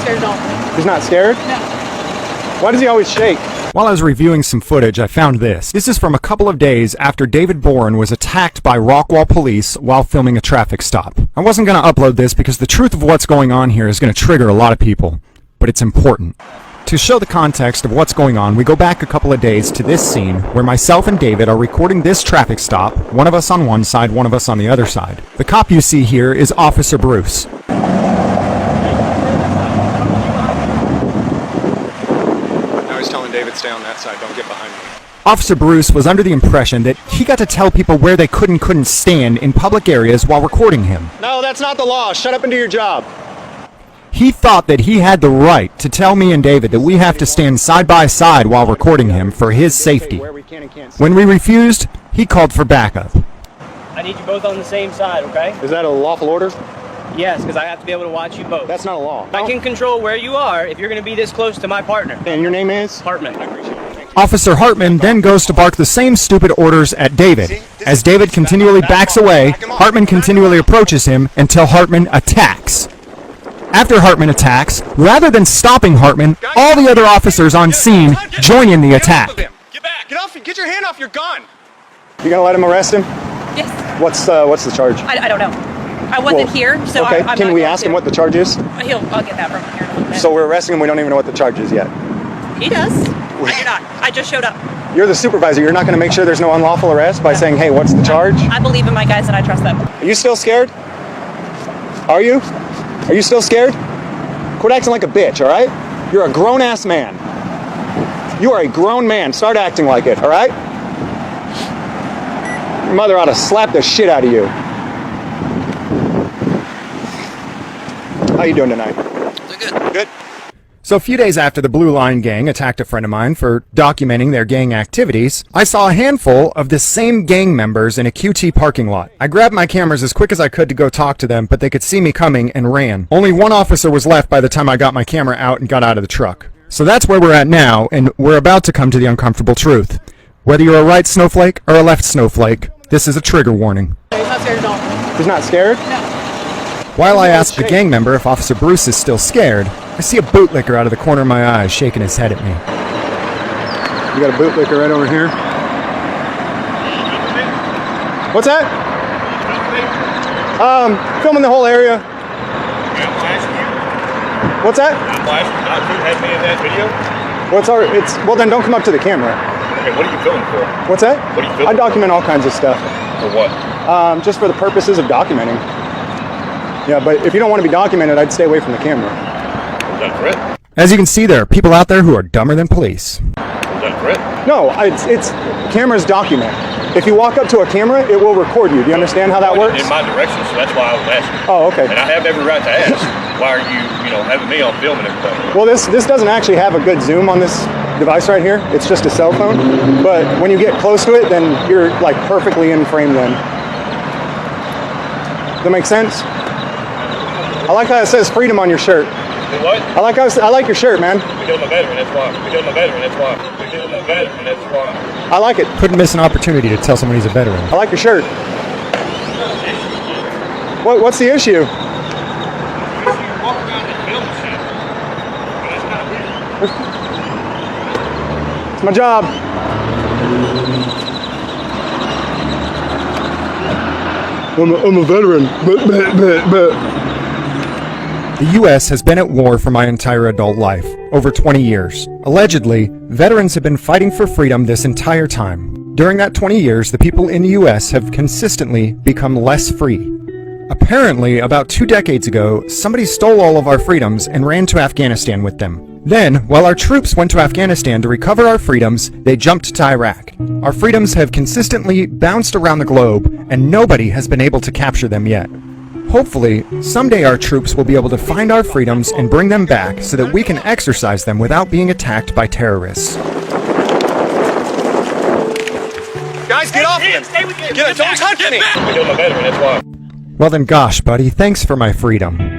scared at all. He's not scared? No. Why does he always shake? While I was reviewing some footage, I found this. This is from a couple of days after David Boren was attacked by Rockwall police while filming a traffic stop. I wasn't going to upload this because the truth of what's going on here is going to trigger a lot of people, but it's important. To show the context of what's going on, we go back a couple of days to this scene where myself and David are recording this traffic stop, one of us on one side, one of us on the other side. The cop you see here is Officer Bruce. Now he's telling David, stay on that side, don't get behind me. Officer Bruce was under the impression that he got to tell people where they couldn't stand in public areas while recording him. No, that's not the law. Shut up and do your job. He thought that he had the right to tell me and David that we have to stand side by side while recording him for his safety. When we refused, he called for backup. I need you both on the same side, okay? Is that a lawful order? Yes, because I have to be able to watch you both. That's not a law. I can control where you are if you're going to be this close to my partner. And your name is? Hartman. Officer Hartman then goes to bark the same stupid orders at David. As David continually backs away, Hartman continually approaches him until Hartman attacks. After Hartman attacks, rather than stopping Hartman, all the other officers on scene join in the attack. Get back! Get off! Get your hand off your gun! You gonna let him arrest him? Yes. What's the charge? I don't know. I wasn't here, so okay. I'm Can not we going ask him to. what the charge is? I'll get that from here in a little bit. So we're arresting him. We don't even know what the charge is yet. He does. I do not. I just showed up. You're the supervisor. You're not going to make sure there's no unlawful arrest by saying, "Hey, what's the charge?" I believe in my guys and I trust them. Are you still scared? Are you? Are you still scared? Quit acting like a bitch, all right? You're a grown-ass man. You are a grown man. Start acting like it, all right? Your mother ought to slap the shit out of you. How you doing tonight? Doing good. Good? So a few days after the Blue Line Gang attacked a friend of mine for documenting their gang activities, I saw a handful of the same gang members in a QT parking lot. I grabbed my cameras as quick as I could to go talk to them, but they could see me coming and ran. Only one officer was left by the time I got my camera out and got out of the truck. So that's where we're at now, and we're about to come to the uncomfortable truth. Whether you're a right snowflake or a left snowflake, this is a trigger warning. He's not scared at all. He's not scared? No. While I ask the gang member if Officer Bruce is still scared, I see a bootlicker out of the corner of my eye shaking his head at me. You got a bootlicker right over here. What's that? Filming the whole area. What's that? Well, then don't come up to the camera. Okay, what are you filming for? What's that? What are you filming I document all kinds of stuff. For what? Just for the purposes of documenting. Yeah, but if you don't want to be documented, I'd stay away from the camera. Is that a threat? As you can see, there are people out there who are dumber than police. Is that a threat? No, it's cameras document. If you walk up to a camera, it will record you. Do you understand how that works? In my direction, so that's why I was asking. Oh, okay. And I have every right to ask. Why are you, having me on film and everything? Well, this doesn't actually have a good zoom on this device right here. It's just a cell phone. But when you get close to it, then you're like perfectly in frame then. Does that make sense? I like how it says freedom on your shirt. What? I like your shirt, man. Because I'm a veteran, that's why. Because I'm a veteran, that's why. Because I'm a veteran, that's why. I like it. Couldn't miss an opportunity to tell someone he's a veteran. I like your shirt. What's the issue? It's my job. I'm a veteran. The U.S. has been at war for my entire adult life, over 20 years. Allegedly, veterans have been fighting for freedom this entire time. During that 20 years, the people in the U.S. have consistently become less free. Apparently, about 2 decades ago, somebody stole all of our freedoms and ran to Afghanistan with them. Then, while our troops went to Afghanistan to recover our freedoms, they jumped to Iraq. Our freedoms have consistently bounced around the globe, and nobody has been able to capture them yet. Hopefully, someday our troops will be able to find our freedoms and bring them back so that we can exercise them without being attacked by terrorists. Guys, get off him! Stay with me. Don't touch me! Because I'm a veteran, that's why. Well then, gosh, buddy, thanks for my freedom.